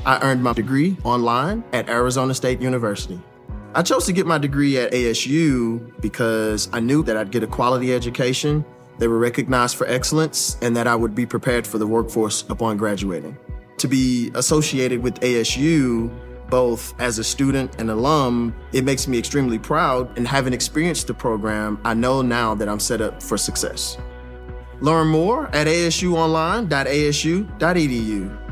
I earned my degree online at Arizona State University. I chose to get my degree at ASU because I knew that I'd get a quality education, they were recognized for excellence, and that I would be prepared for the workforce upon graduating. To be associated with ASU, both as a student and alum, it makes me extremely proud, and having experienced the program, I know now that I'm set up for success. Learn more at asuonline.asu.edu.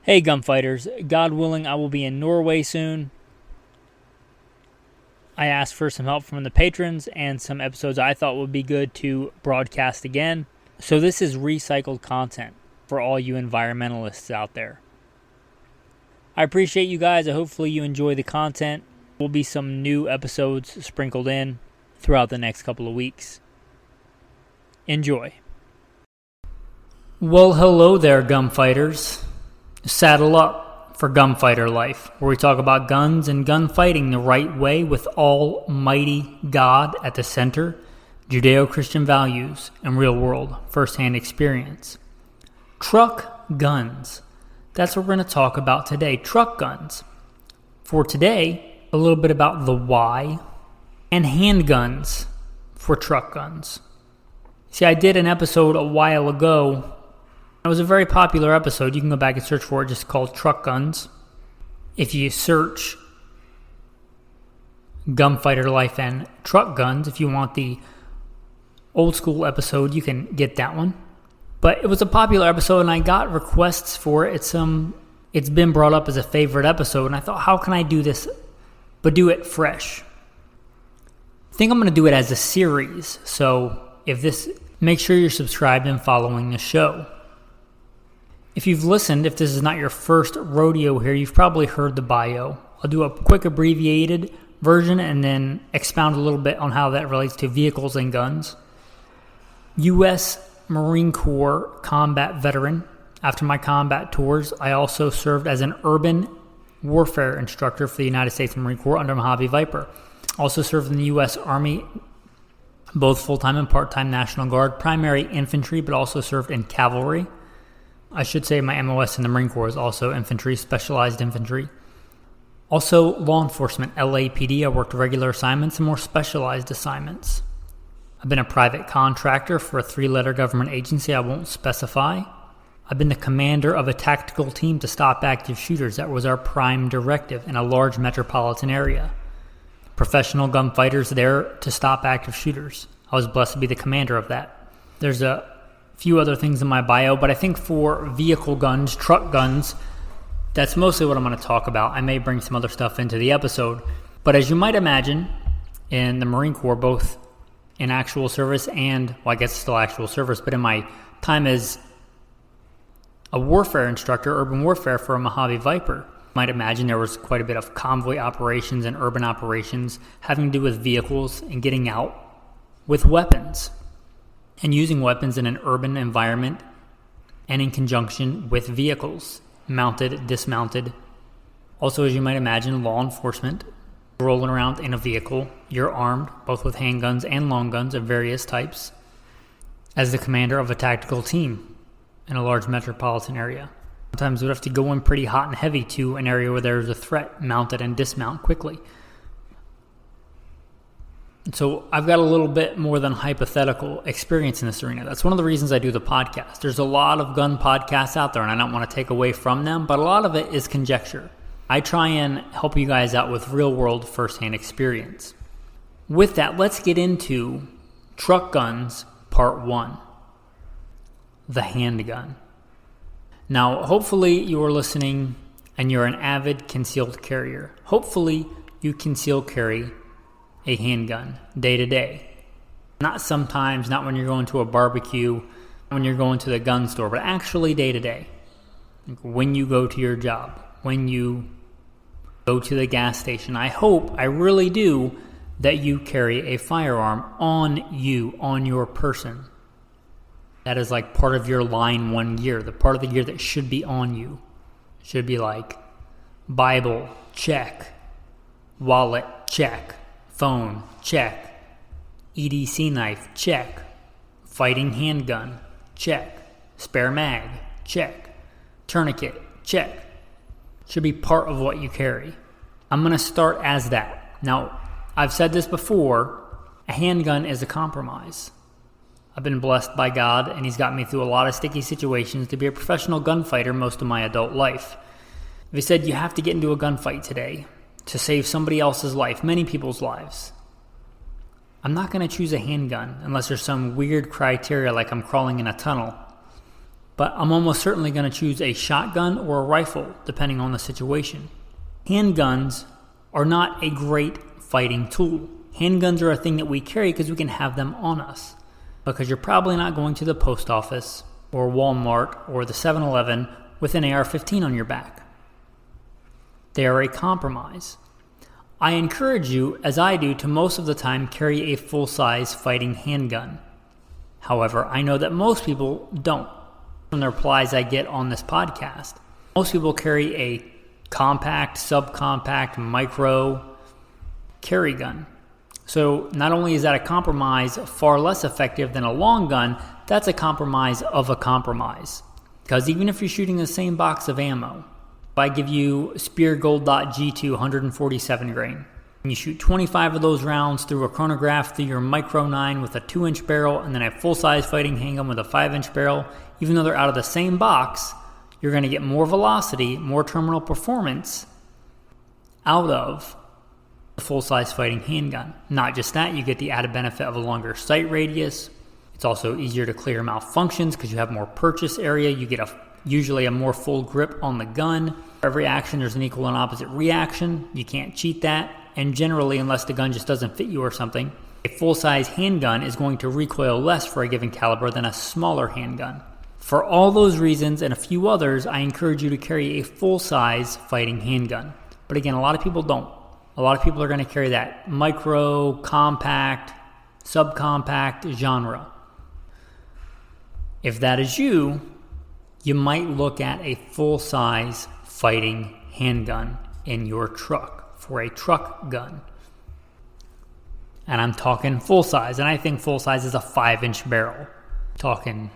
Hey gunfighters, God willing I will be in Norway soon. I asked for some help from the patrons and some episodes I thought would be good to broadcast again. So this is recycled content for all you environmentalists out there. I appreciate you guys. Hopefully you enjoy the content. There will be some new episodes sprinkled in throughout the next couple of weeks. Enjoy. Well, hello there, gunfighters. Saddle up for Gunfighter Life, where we talk about guns and gunfighting the right way with Almighty God at the center, Judeo-Christian values, and real-world first-hand experience. Truck guns. That's what we're going to talk about today, truck guns. For today, a little bit about the why, and handguns for truck guns. See, I did an episode a while ago. It was a very popular episode. You can go back and search for it, just called Truck Guns. If you search Gunfighter Life and Truck Guns, if you want the old school episode, you can get that one. But it was a popular episode, and I got requests for it. It's been brought up as a favorite episode, and I thought, how can I do this, but do it fresh? I think I'm going to do it as a series. So make sure you're subscribed and following the show. If you've listened, if this is not your first rodeo here, you've probably heard the bio. I'll do a quick abbreviated version and then expound a little bit on how that relates to vehicles and guns. U.S. Marine Corps combat veteran. After my combat tours, I also served as an urban warfare instructor for the United States Marine Corps under Mojave Viper. Also served in the U.S. Army, both full-time and part-time National Guard, primary infantry, but also served in cavalry. I should say my MOS in the Marine Corps is also infantry, specialized infantry. Also law enforcement, L.A.P.D. I worked regular assignments and more specialized assignments. I've been a private contractor for a 3-letter government agency I won't specify. I've been the commander of a tactical team to stop active shooters. That was our prime directive in a large metropolitan area. Professional gunfighters there to stop active shooters. I was blessed to be the commander of that. There's a few other things in my bio, but I think for vehicle guns, truck guns, that's mostly what I'm going to talk about. I may bring some other stuff into the episode, but as you might imagine, in the Marine Corps, both in actual service and, well, I guess still actual service, but in my time as a warfare instructor, urban warfare for a Mojave Viper, you might imagine there was quite a bit of convoy operations and urban operations having to do with vehicles and getting out with weapons. And using weapons in an urban environment and in conjunction with vehicles, mounted, dismounted. Also, as you might imagine, law enforcement, rolling around in a vehicle. You're armed, both with handguns and long guns of various types, as the commander of a tactical team in a large metropolitan area. Sometimes we'd have to go in pretty hot and heavy to an area where there's a threat, mount it and dismount quickly. So I've got a little bit more than hypothetical experience in this arena. That's one of the reasons I do the podcast. There's a lot of gun podcasts out there, and I don't want to take away from them, but a lot of it is conjecture. I try and help you guys out with real-world first-hand experience. With that, let's get into Truck Guns Part 1, the handgun. Now, hopefully you are listening and you're an avid concealed carrier. Hopefully you conceal carry a handgun day to day. Not sometimes, not when you're going to a barbecue, when you're going to the gun store, but actually day to day. When you go to your job, when you go to the gas station. I hope, I really do, that you carry a firearm on you, on your person. That is like part of your line 1 gear, the part of the gear that should be on you. It should be like Bible, check. Wallet, check. Phone, check. EDC knife, check. Fighting handgun, check. Spare mag, check. tourniquet, check. Should be part of what you carry. I'm going to start as that. Now, I've said this before, a handgun is a compromise. I've been blessed by God, and He's got me through a lot of sticky situations to be a professional gunfighter most of my adult life. If He said you have to get into a gunfight today to save somebody else's life, many people's lives, I'm not going to choose a handgun unless there's some weird criteria like I'm crawling in a tunnel. But I'm almost certainly going to choose a shotgun or a rifle, depending on the situation. Handguns are not a great fighting tool. Handguns are a thing that we carry because we can have them on us. Because you're probably not going to the post office or Walmart or the 7-Eleven with an AR-15 on your back. They are a compromise. I encourage you, as I do, to most of the time carry a full-size fighting handgun. However, I know that most people don't. From the replies I get on this podcast, most people carry a compact, subcompact, micro carry gun. So not only is that a compromise far less effective than a long gun, that's a compromise of a compromise. Because even if you're shooting the same box of ammo, if I give you Spear Gold Dot G2 147 grain, and you shoot 25 of those rounds through a chronograph through your Micro 9 with a 2-inch barrel and then a full-size fighting handgun with a 5-inch barrel, even though they're out of the same box, you're going to get more velocity, more terminal performance out of the full-size fighting handgun. Not just that, you get the added benefit of a longer sight radius. It's also easier to clear malfunctions because you have more purchase area. You get usually a more full grip on the gun. For every action, there's an equal and opposite reaction. You can't cheat that. And generally, unless the gun just doesn't fit you or something, a full-size handgun is going to recoil less for a given caliber than a smaller handgun. For all those reasons and a few others, I encourage you to carry a full-size fighting handgun. But again, a lot of people don't. A lot of people are going to carry that micro, compact, subcompact genre. If that is you, you might look at a full-size fighting handgun in your truck for a truck gun. And I'm talking full-size, and I think full-size is a 5-inch barrel. Talking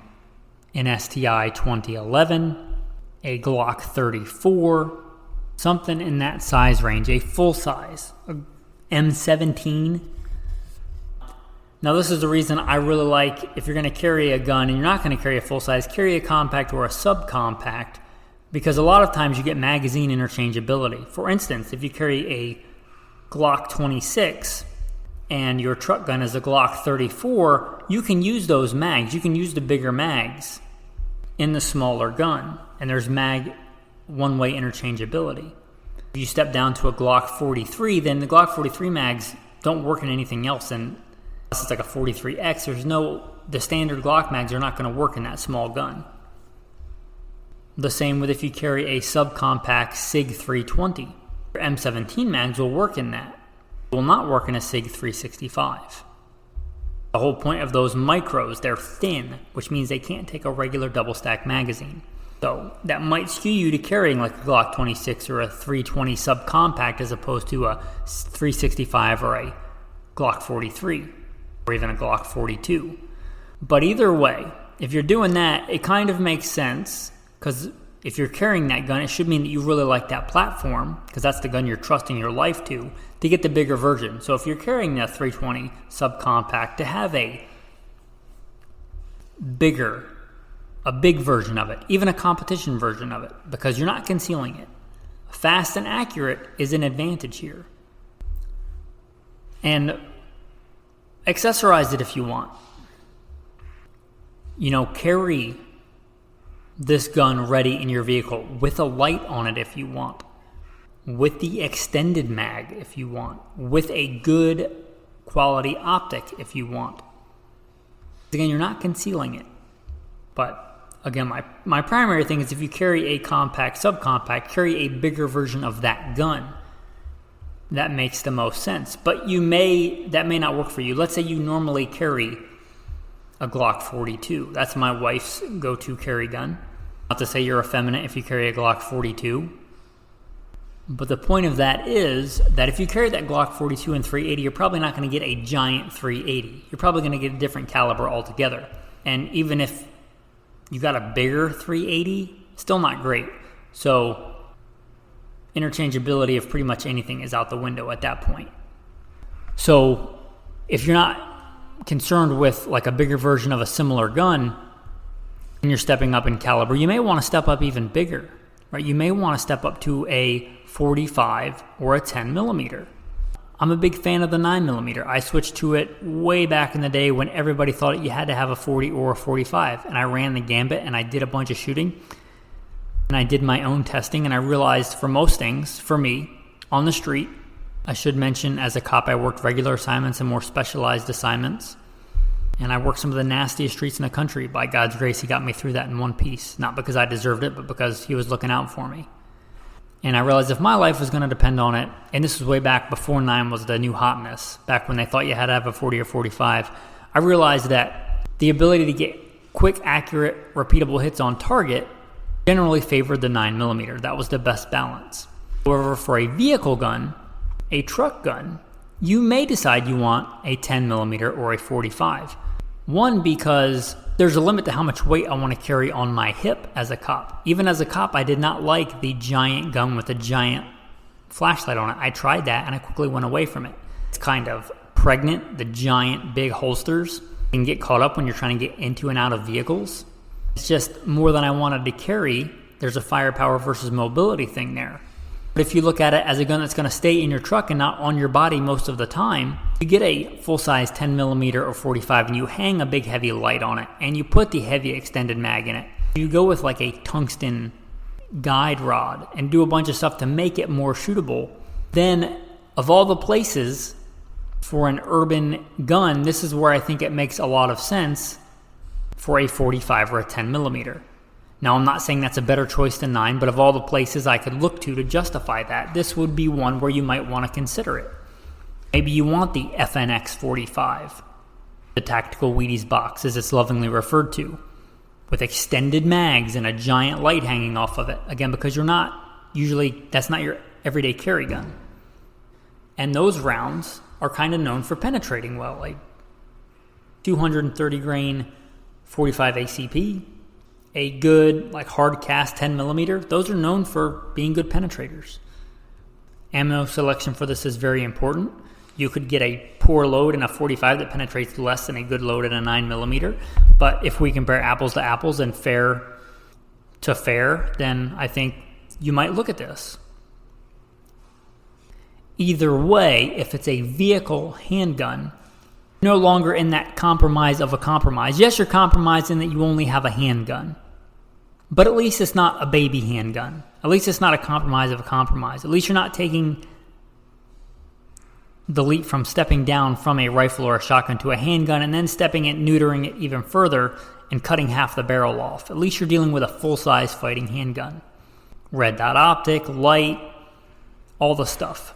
an STI 2011, a Glock 34, something in that size range, a full size, a M17. Now this is the reason I really like, if you're going to carry a gun and you're not going to carry a full size, carry a compact or a subcompact, because a lot of times you get magazine interchangeability. For instance, if you carry a Glock 26 and your truck gun is a Glock 34, you can use those mags. You can use the bigger mags in the smaller gun, and there's mag one-way interchangeability. If you step down to a Glock 43, then the Glock 43 mags don't work in anything else, and unless it's like a 43X, the standard Glock mags are not going to work in that small gun. The same with if you carry a subcompact SIG 320. Your M17 mags will work in that. It will not work in a SIG 365. The whole point of those micros, they're thin, which means they can't take a regular double-stack magazine. So that might skew you to carrying like a Glock 26 or a 320 subcompact as opposed to a 365 or a Glock 43 or even a Glock 42. But either way, if you're doing that, it kind of makes sense, because if you're carrying that gun, it should mean that you really like that platform, because that's the gun you're trusting your life to get the bigger version. So if you're carrying that 320 subcompact, to have a big version of it, even a competition version of it, because you're not concealing it. Fast and accurate is an advantage here. And accessorize it if you want. Carry this gun ready in your vehicle with a light on it if you want, with the extended mag if you want, with a good quality optic if you want. Again, you're not concealing it. But again, my primary thing is if you carry a compact, subcompact, carry a bigger version of that gun. That makes the most sense. But that may not work for you. Let's say you normally carry a Glock 42. That's my wife's go-to carry gun. Not to say you're effeminate if you carry a Glock 42. But the point of that is that if you carry that Glock 42 and 380, you're probably not going to get a giant 380. You're probably going to get a different caliber altogether. And even if you got a bigger 380, Still not great. So interchangeability of pretty much anything is out the window at that point. So if you're not concerned with like a bigger version of a similar gun and you're stepping up in caliber, you may want to step up even bigger, right? You may want to step up to a 45 or a 10 millimeter. I'm a big fan of the 9 millimeter. I switched to it way back in the day when everybody thought you had to have a 40 or a 45. And I ran the gambit and I did a bunch of shooting. And I did my own testing. And I realized for most things, for me, on the street, I should mention as a cop, I worked regular assignments and more specialized assignments. And I worked some of the nastiest streets in the country. By God's grace, he got me through that in one piece. Not because I deserved it, but because he was looking out for me. And I realized if my life was going to depend on it, and this was way back before 9 was the new hotness, back when they thought you had to have a 40 or 45, I realized that the ability to get quick, accurate, repeatable hits on target generally favored the 9 millimeter. That was the best balance. However, for a vehicle gun, a truck gun, you may decide you want a 10 millimeter or a 45. One, because there's a limit to how much weight I want to carry on my hip as a cop. Even as a cop, I did not like the giant gun with a giant flashlight on it. I tried that and I quickly went away from it. It's kind of pregnant, the giant big holsters can get caught up when you're trying to get into and out of vehicles. It's just more than I wanted to carry. There's a firepower versus mobility thing there. But if you look at it as a gun that's going to stay in your truck and not on your body most of the time, you get a full-size 10 millimeter or 45 and you hang a big heavy light on it and you put the heavy extended mag in it. You go with like a tungsten guide rod and do a bunch of stuff to make it more shootable. Then of all the places for an urban gun, this is where I think it makes a lot of sense for a 45 or a 10 millimeter. Now, I'm not saying that's a better choice than 9, but of all the places I could look to justify that, this would be one where you might want to consider it. Maybe you want the FNX 45, the Tactical Wheaties box, as it's lovingly referred to, with extended mags and a giant light hanging off of it. Again, because that's not your everyday carry gun. And those rounds are kind of known for penetrating well, like 230 grain 45 ACP, a good like hard cast 10 millimeter. Those are known for being good penetrators. Ammo selection for this is very important. You could get a poor load in a 45 that penetrates less than a good load in a 9 millimeter. But if we compare apples to apples and fair to fair, then I think you might look at this. Either way, if it's a vehicle handgun, no longer in that compromise of a compromise. Yes, you're compromising that you only have a handgun. But at least it's not a baby handgun. At least it's not a compromise of a compromise. At least you're not taking the leap from stepping down from a rifle or a shotgun to a handgun and then stepping it, neutering it even further and cutting half the barrel off. At least you're dealing with a full-size fighting handgun. Red dot optic, light, all the stuff.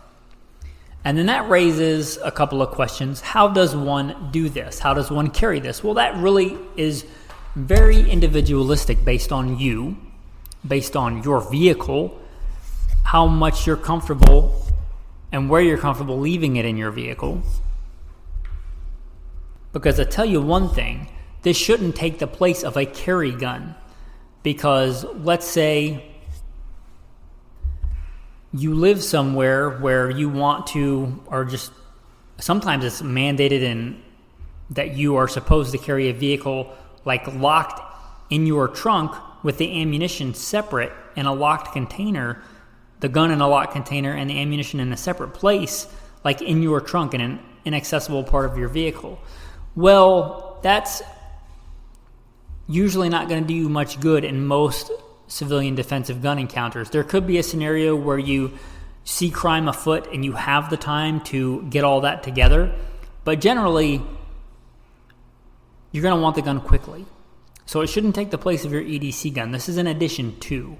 And then that raises a couple of questions. How does one do this? How does one carry this? Well, that really is very individualistic based on you, based on your vehicle, how much you're comfortable and where you're comfortable leaving it in your vehicle. Because I tell you one thing, this shouldn't take the place of a carry gun. Because let's say you live somewhere where you want to, or just sometimes it's mandated in that you are supposed to carry a vehicle like locked in your trunk with the ammunition separate in a locked container, the gun in a locked container and the ammunition in a separate place, like in your trunk in an inaccessible part of your vehicle. Well, that's usually not going to do you much good in most civilian defensive gun encounters. There could be a scenario where you see crime afoot and you have the time to get all that together, but generally you're going to want the gun quickly. So it shouldn't take the place of your EDC gun. This is an addition to.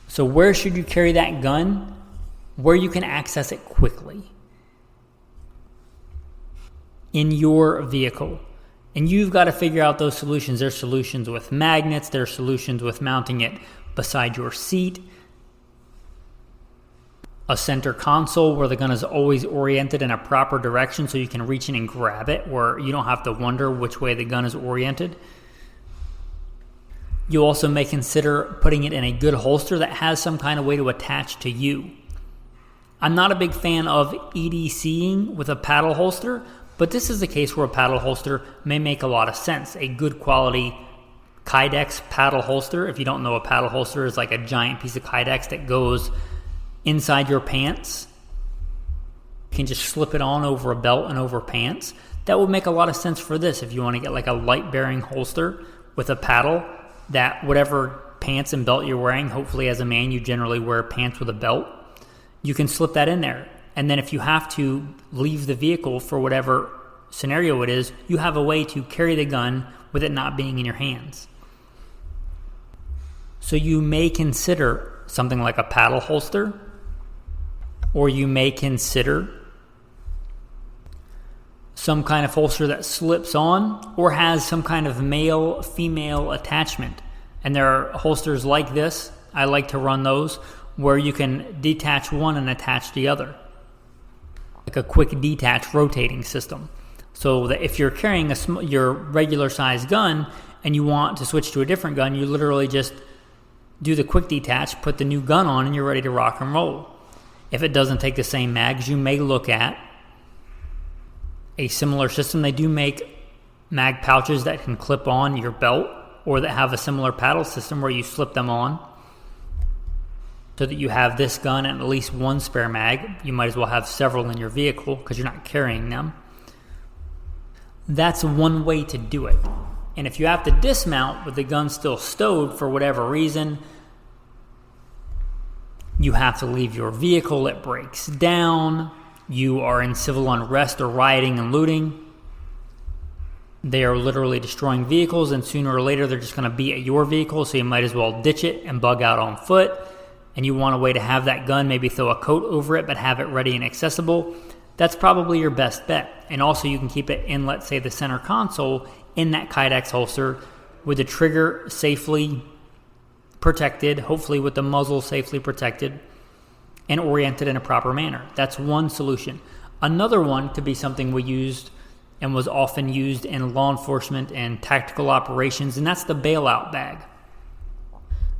So where should you carry that gun? Where you can access it quickly. In your vehicle. And you've got to figure out those solutions. There's solutions with magnets. There's solutions with mounting it beside your seat. A center console where the gun is always oriented in a proper direction so you can reach in and grab it, where you don't have to wonder which way the gun is oriented. You also may consider putting it in a good holster that has some kind of way to attach to you. I'm not a big fan of EDCing with a paddle holster, but this is a case where a paddle holster may make a lot of sense. A good quality Kydex paddle holster, if you don't know, a paddle holster is like a giant piece of Kydex that goes inside your pants. You can just slip it on over a belt and over pants. That would make a lot of sense for this if you want to get like a light bearing holster with a paddle that whatever pants and belt you're wearing, hopefully as a man you generally wear pants with a belt, you can slip that in there. And then if you have to leave the vehicle for whatever scenario it is, you have a way to carry the gun with it not being in your hands. So you may consider something like a paddle holster, or you may consider some kind of holster that slips on or has some kind of male-female attachment. And there are holsters like this, I like to run those, where you can detach one and attach the other. Like a quick detach rotating system. So that if you're carrying your regular size gun and you want to switch to a different gun, you literally just do the quick detach, put the new gun on, and you're ready to rock and roll. If it doesn't take the same mags, you may look at a similar system. They do make mag pouches that can clip on your belt or that have a similar paddle system where you slip them on so that you have this gun and at least one spare mag. You might as well have several in your vehicle because you're not carrying them. That's one way to do it. And if you have to dismount with the gun still stowed for whatever reason, you have to leave your vehicle, it breaks down, you are in civil unrest or rioting and looting, they are literally destroying vehicles, and sooner or later they're just going to be at your vehicle, so you might as well ditch it and bug out on foot. And you want a way to have that gun, maybe throw a coat over it, but have it ready and accessible. That's probably your best bet. And also you can keep it in, let's say, the center console in that Kydex holster with the trigger safely protected, hopefully with the muzzle safely protected and oriented in a proper manner. That's one solution. Another one could be something we used and was often used in law enforcement and tactical operations, and that's the bailout bag.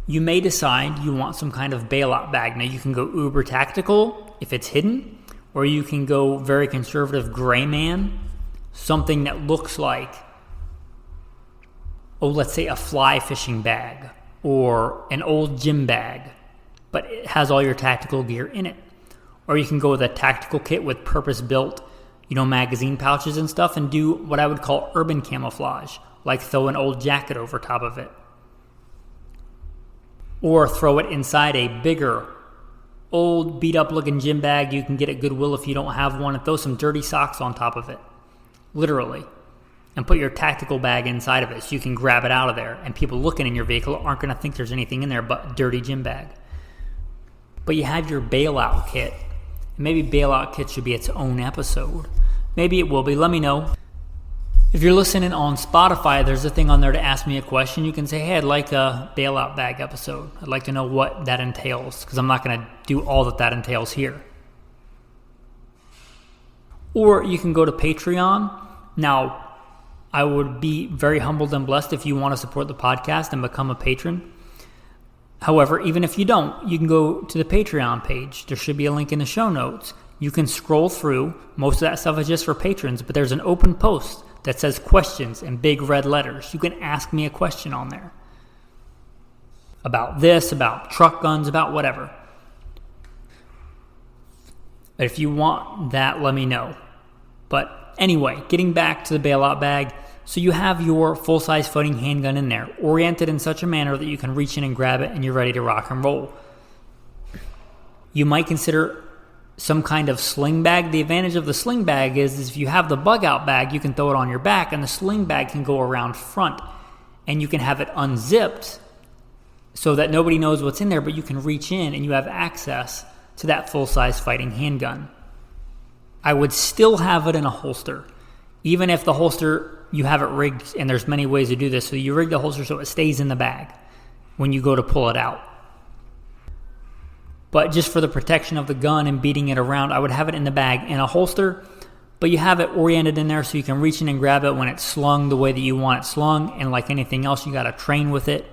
You may decide you want some kind of bailout bag. Now you can go uber tactical if it's hidden, or you can go very conservative gray man, something that looks like, let's say a fly fishing bag or an old gym bag, but it has all your tactical gear in it. Or you can go with a tactical kit with purpose-built, magazine pouches and stuff, and do what I would call urban camouflage, like throw an old jacket over top of it. Or throw it inside a bigger, old, beat-up looking gym bag you can get at Goodwill if you don't have one, and throw some dirty socks on top of it, literally, and put your tactical bag inside of it so you can grab it out of there, and people looking in your vehicle aren't going to think there's anything in there but dirty gym bag. But you have your bailout kit. Maybe bailout kit should be its own episode. Maybe it will be. Let me know. If you're listening on Spotify, there's a thing on there to ask me a question. You can say, hey, I'd like a bailout bag episode. I'd like to know what that entails, because I'm not going to do all that entails here. Or you can go to Patreon. Now, I would be very humbled and blessed if you want to support the podcast and become a patron. However, even if you don't, you can go to the Patreon page. There should be a link in the show notes. You can scroll through. Most of that stuff is just for patrons, but there's an open post that says questions in big red letters. You can ask me a question on there. About this, about truck guns, about whatever. But if you want that, let me know. But anyway, getting back to the bailout bag. So you have your full-size fighting handgun in there, oriented in such a manner that you can reach in and grab it and you're ready to rock and roll. You might consider some kind of sling bag. The advantage of the sling bag is if you have the bug out bag, you can throw it on your back, and the sling bag can go around front, and you can have it unzipped so that nobody knows what's in there, but you can reach in and you have access to that full-size fighting handgun. I would still have it in a holster, even if the holster, you have it rigged, and there's many ways to do this. So you rig the holster so it stays in the bag when you go to pull it out. But just for the protection of the gun and beating it around, I would have it in the bag in a holster, but you have it oriented in there so you can reach in and grab it when it's slung the way that you want it slung, and like anything else, you got to train with it.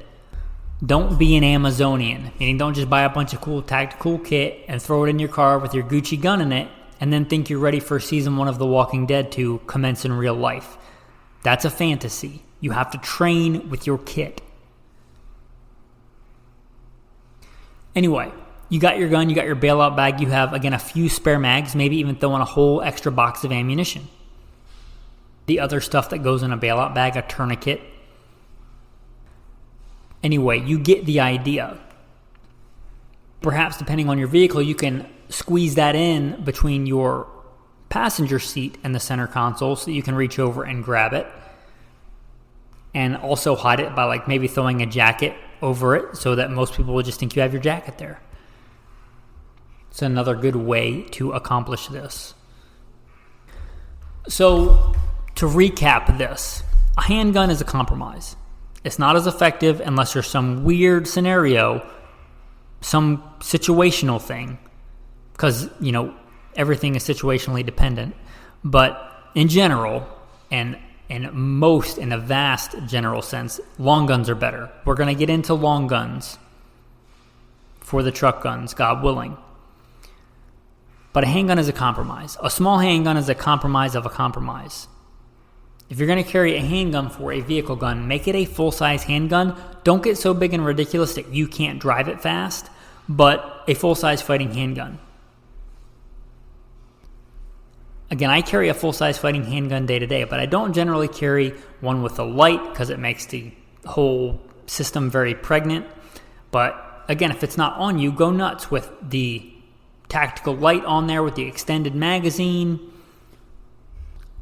Don't be an Amazonian, meaning don't just buy a bunch of cool tactical kit and throw it in your car with your Gucci gun in it and then think you're ready for season 1 of The Walking Dead to commence in real life. That's a fantasy. You have to train with your kit. Anyway, you got your gun, you got your bailout bag, you have, again, a few spare mags, maybe even throw in a whole extra box of ammunition. The other stuff that goes in a bailout bag, a tourniquet. Anyway, you get the idea. Perhaps depending on your vehicle, you can squeeze that in between your passenger seat and the center console so that you can reach over and grab it. And also hide it by like maybe throwing a jacket over it so that most people will just think you have your jacket there. It's another good way to accomplish this. So, to recap this, a handgun is a compromise. It's not as effective unless there's some weird scenario, some situational thing, because, everything is situationally dependent. But in general, and in a vast general sense, long guns are better. We're going to get into long guns for the truck guns, God willing. But a handgun is a compromise. A small handgun is a compromise of a compromise. If you're going to carry a handgun for a vehicle gun, make it a full-size handgun. Don't get so big and ridiculous that you can't drive it fast, but a full-size fighting handgun. Again, I carry a full-size fighting handgun day to day, but I don't generally carry one with a light because it makes the whole system very pregnant. But again, if it's not on you, go nuts with the tactical light on there with the extended magazine,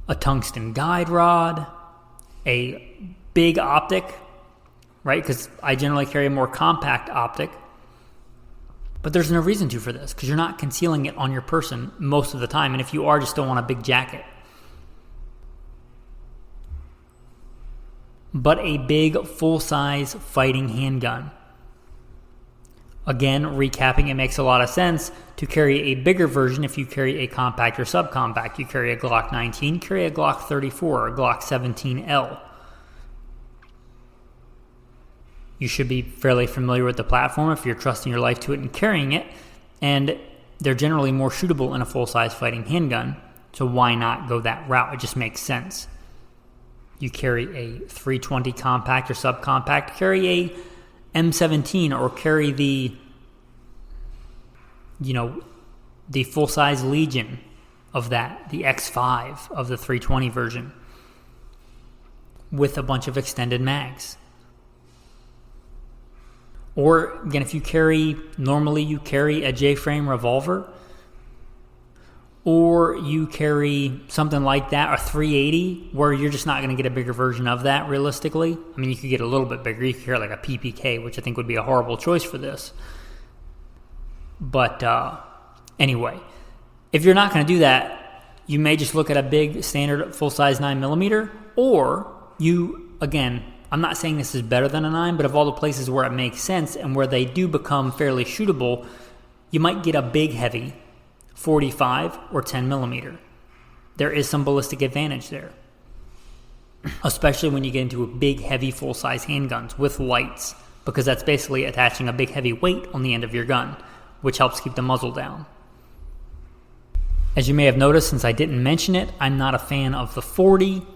a tungsten guide rod, a big optic, right? Because I generally carry a more compact optic. But there's no reason to for this, because you're not concealing it on your person most of the time. And if you are, just don't want a big jacket. But a big, full-size fighting handgun. Again, recapping, it makes a lot of sense to carry a bigger version if you carry a compact or subcompact. You carry a Glock 19, carry a Glock 34 or a Glock 17L. You should be fairly familiar with the platform if you're trusting your life to it and carrying it, and they're generally more shootable in a full-size fighting handgun, so why not go that route? It just makes sense. You carry a 320 compact or subcompact, carry a M17 or carry the full-size Legion of that, the X5 of the 320 version with a bunch of extended mags. Or again, if you carry a J-frame revolver, or you carry something like that, a 380, where you're just not going to get a bigger version of that realistically. I mean, you could get a little bit bigger. You could carry like a PPK, which I think would be a horrible choice for this. But anyway, if you're not going to do that, you may just look at a big standard full-size 9mm, or you, again, I'm not saying this is better than a 9, but of all the places where it makes sense and where they do become fairly shootable, you might get a big heavy 45 or 10mm. There is some ballistic advantage there, especially when you get into a big, heavy, full-size handguns with lights, because that's basically attaching a big, heavy weight on the end of your gun, which helps keep the muzzle down. As you may have noticed, since I didn't mention it, I'm not a fan of the 40,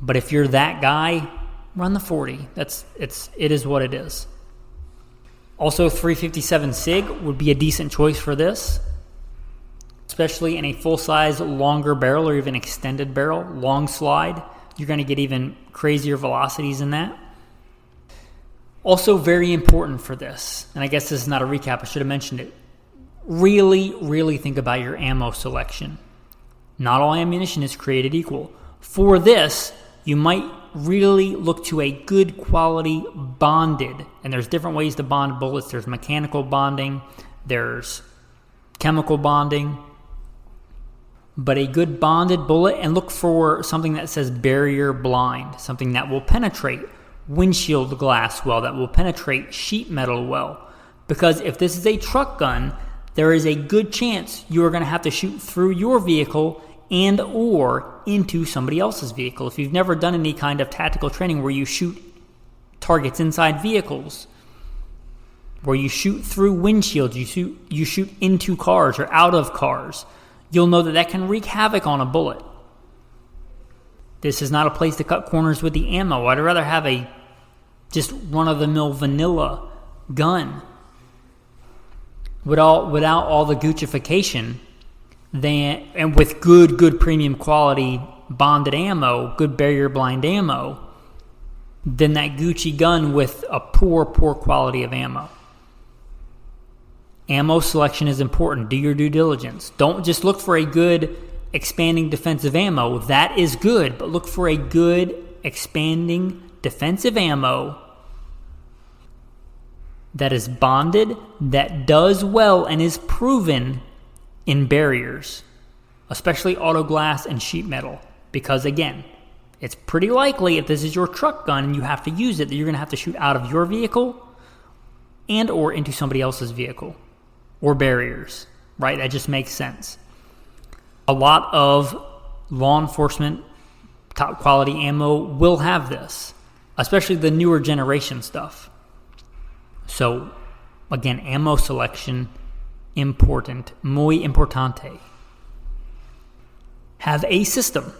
but if you're that guy, run the 40. It is what it is. Also, 357 SIG would be a decent choice for this, especially in a full-size, longer barrel or even extended barrel, long slide. You're going to get even crazier velocities in that. Also very important for this, and I guess this is not a recap, I should have mentioned it. Really, really think about your ammo selection. Not all ammunition is created equal. For this, you might really look to a good quality bonded, and there's different ways to bond bullets. There's mechanical bonding, there's chemical bonding, but a good bonded bullet, and look for something that says barrier blind, something that will penetrate windshield glass well, that will penetrate sheet metal well. Because if this is a truck gun, there is a good chance you are going to have to shoot through your vehicle and or into somebody else's vehicle. If you've never done any kind of tactical training where you shoot targets inside vehicles, where you shoot through windshields, you shoot into cars or out of cars, you'll know that can wreak havoc on a bullet. This is not a place to cut corners with the ammo. I'd rather have a just run-of-the-mill vanilla gun without all the Guccification and with good premium quality bonded ammo, good barrier blind ammo, than that Gucci gun with a poor quality of ammo. Ammo selection is important. Do your due diligence. Don't just look for a good expanding defensive ammo. That is good, but look for a good expanding defensive ammo that is bonded, that does well, and is proven in barriers, especially auto glass and sheet metal. Because again, it's pretty likely if this is your truck gun and you have to use it, that you're going to have to shoot out of your vehicle and or into somebody else's vehicle or barriers, right? That just makes sense. A lot of law enforcement top quality ammo will have this, especially the newer generation stuff. So again, ammo selection, important, muy importante. Have a system.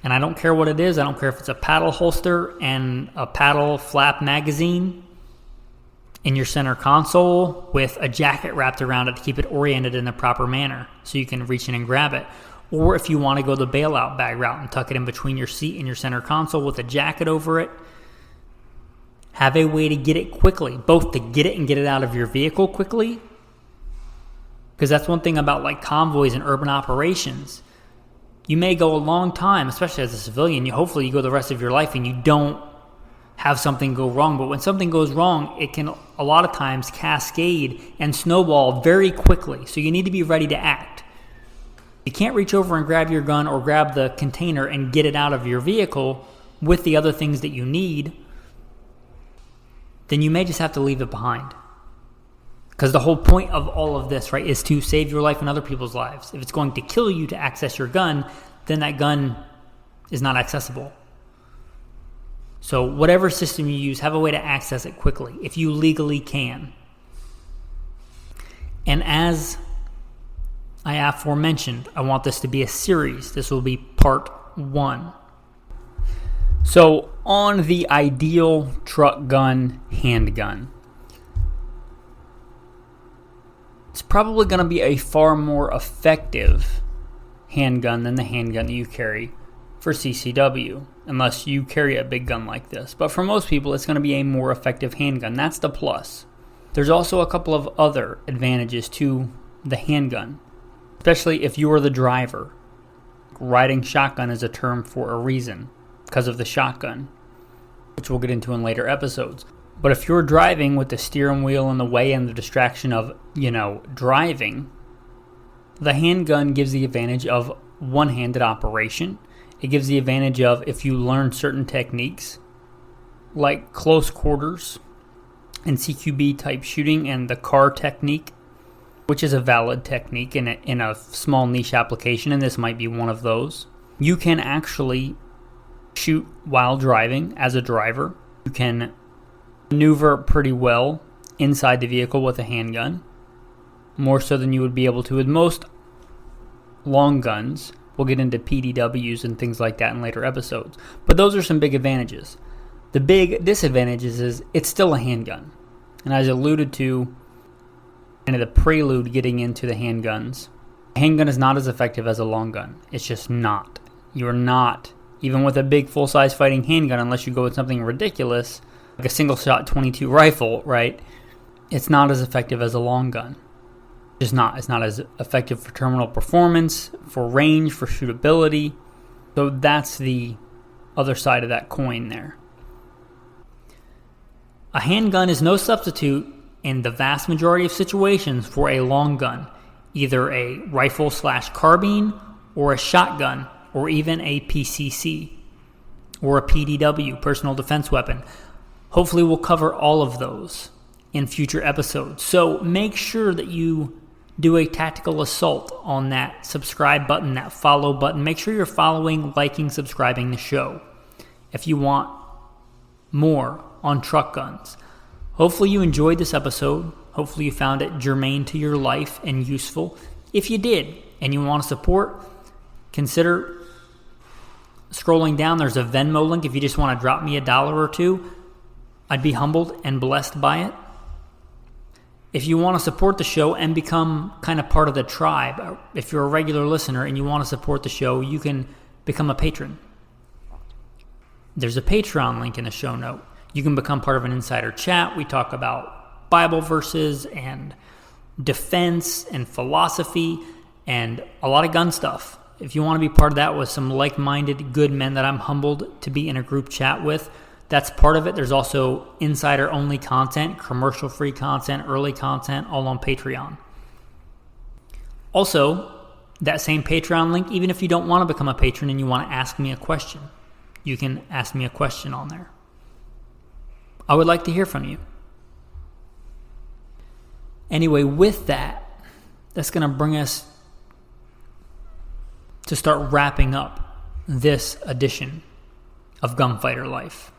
And I don't care what it is. I don't care if it's a paddle holster and a paddle flap magazine in your center console with a jacket wrapped around it to keep it oriented in the proper manner so you can reach in and grab it. Or if you want to go the bailout bag route and tuck it in between your seat and your center console with a jacket over it, have a way to get it quickly, both to get it and get it out of your vehicle quickly. Because that's one thing about like convoys and urban operations. You may go a long time, especially as a civilian. Hopefully you go the rest of your life and you don't have something go wrong. But when something goes wrong, it can a lot of times cascade and snowball very quickly. So you need to be ready to act. You can't reach over and grab your gun or grab the container and get it out of your vehicle with the other things that you need. Then you may just have to leave it behind. Because the whole point of all of this, right, is to save your life and other people's lives. If it's going to kill you to access your gun, then that gun is not accessible. So whatever system you use, have a way to access it quickly, if you legally can. And as I aforementioned, I want this to be a series. This will be part 1. So on the ideal truck gun, handgun, it's probably going to be a far more effective handgun than the handgun that you carry for CCW, unless you carry a big gun like this. But for most people, it's going to be a more effective handgun. That's the plus. There's also a couple of other advantages to the handgun, especially if you are the driver. Riding shotgun is a term for a reason, because of the shotgun, which we'll get into in later episodes. But if you're driving with the steering wheel in the way and the distraction of, driving, the handgun gives the advantage of one-handed operation. It gives the advantage of if you learn certain techniques, like close quarters and CQB type shooting and the car technique, which is a valid technique in a small niche application, and this might be one of those. You can actually shoot while driving as a driver. You can maneuver pretty well inside the vehicle with a handgun, more so than you would be able to with most long guns. We'll get into PDWs and things like that in later episodes. But those are some big advantages. The big disadvantages is it's still a handgun. And as I alluded to in the prelude getting into the handguns, a handgun is not as effective as a long gun. It's just not. You're not, even with a big full-size fighting handgun, unless you go with something ridiculous, like a single-shot .22 rifle, right? It's not as effective as a long gun. It's not. It's not as effective for terminal performance, for range, for shootability. So that's the other side of that coin there. A handgun is no substitute in the vast majority of situations for a long gun, either a rifle/carbine or a shotgun or even a PCC or a PDW, personal defense weapon. Hopefully we'll cover all of those in future episodes. So make sure that you do a tactical assault on that subscribe button, that follow button. Make sure you're following, liking, subscribing the show. If you want more on truck guns, Hopefully you enjoyed this episode. Hopefully you found it germane to your life and useful. If you did and you want to support, consider scrolling down. There's a Venmo link if you just want to drop me $1 or $2. I'd be humbled and blessed by it. If you want to support the show and become kind of part of the tribe, if you're a regular listener and you want to support the show, you can become a patron. There's a Patreon link in the show note. You can become part of an insider chat. We talk about Bible verses and defense and philosophy and a lot of gun stuff. If you want to be part of that with some like-minded good men that I'm humbled to be in a group chat with, that's part of it. There's also insider-only content, commercial-free content, early content, all on Patreon. Also, that same Patreon link, even if you don't want to become a patron and you want to ask me a question, you can ask me a question on there. I would like to hear from you. Anyway, with that, that's going to bring us to start wrapping up this edition of Gunfighter Life.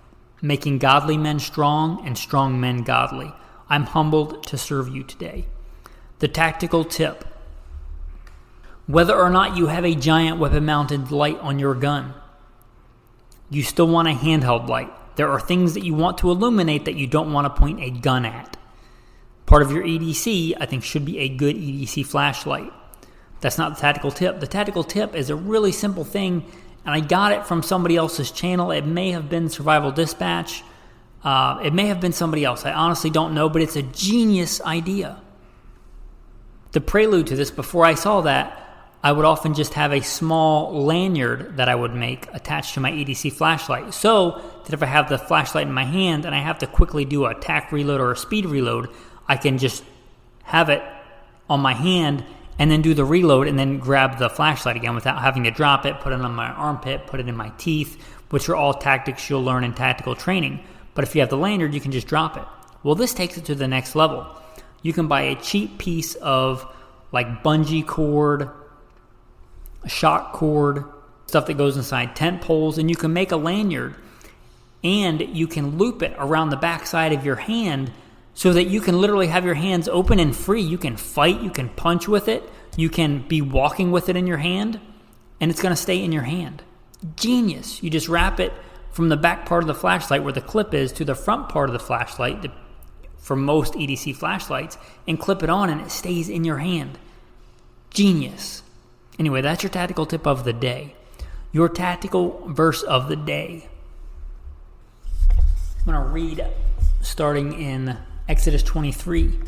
Making godly men strong and strong men godly. I'm humbled to serve you today. The tactical tip. Whether or not you have a giant weapon-mounted light on your gun, you still want a handheld light. There are things that you want to illuminate that you don't want to point a gun at. Part of your EDC, I think, should be a good EDC flashlight. That's not the tactical tip. The tactical tip is a really simple thing, and I got it from somebody else's channel. It may have been Survival Dispatch. It may have been somebody else. I honestly don't know, but it's a genius idea. The prelude to this, before I saw that, I would often just have a small lanyard that I would make attached to my EDC flashlight, so that if I have the flashlight in my hand and I have to quickly do a tack reload or a speed reload, I can just have it on my hand and then do the reload and then grab the flashlight again without having to drop it, put it on my armpit, put it in my teeth, which are all tactics you'll learn in tactical training. But if you have the lanyard, you can just drop it. Well, this takes it to the next level. You can buy a cheap piece of like bungee cord, a shock cord, stuff that goes inside tent poles, and you can make a lanyard and you can loop it around the backside of your hand so that you can literally have your hands open and free. You can fight, you can punch with it, you can be walking with it in your hand, and it's going to stay in your hand. Genius. You just wrap it from the back part of the flashlight where the clip is to the front part of the flashlight for most EDC flashlights and clip it on and it stays in your hand. Genius. Anyway, that's your tactical tip of the day. Your tactical verse of the day. I'm going to read starting in Exodus 23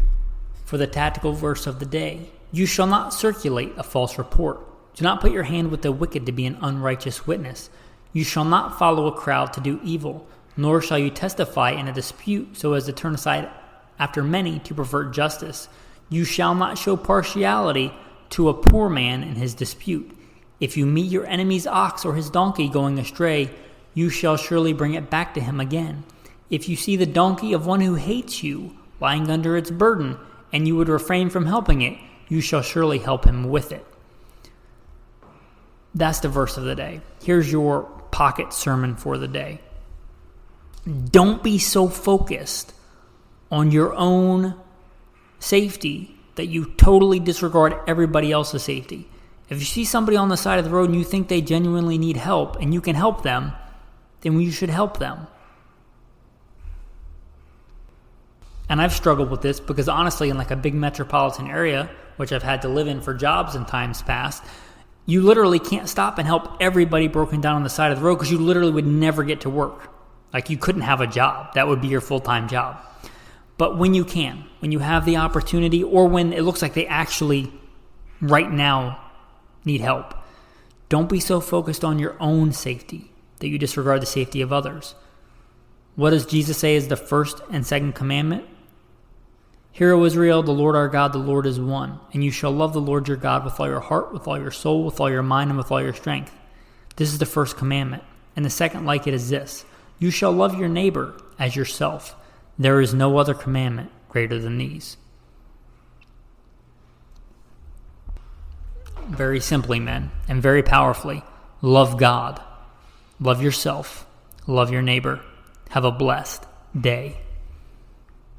for the tactical verse of the day. You shall not circulate a false report. Do not put your hand with the wicked to be an unrighteous witness. You shall not follow a crowd to do evil, nor shall you testify in a dispute so as to turn aside after many to pervert justice. You shall not show partiality to a poor man in his dispute. If you meet your enemy's ox or his donkey going astray, you shall surely bring it back to him again. If you see the donkey of one who hates you lying under its burden, and you would refrain from helping it, you shall surely help him with it. That's the verse of the day. Here's your pocket sermon for the day. Don't be so focused on your own safety that you totally disregard everybody else's safety. If you see somebody on the side of the road and you think they genuinely need help and you can help them, then you should help them. And I've struggled with this because honestly, in like a big metropolitan area, which I've had to live in for jobs in times past, you literally can't stop and help everybody broken down on the side of the road because you literally would never get to work. Like you couldn't have a job. That would be your full-time job. But when you can, when you have the opportunity, or when it looks like they actually right now need help, don't be so focused on your own safety that you disregard the safety of others. What does Jesus say is the first and second commandment? Hear, O Israel, the Lord our God, the Lord is one, and you shall love the Lord your God with all your heart, with all your soul, with all your mind, and with all your strength. This is the first commandment. And the second like it is this: you shall love your neighbor as yourself. There is no other commandment greater than these. Very simply, men, and very powerfully, love God, love yourself, love your neighbor. Have a blessed day.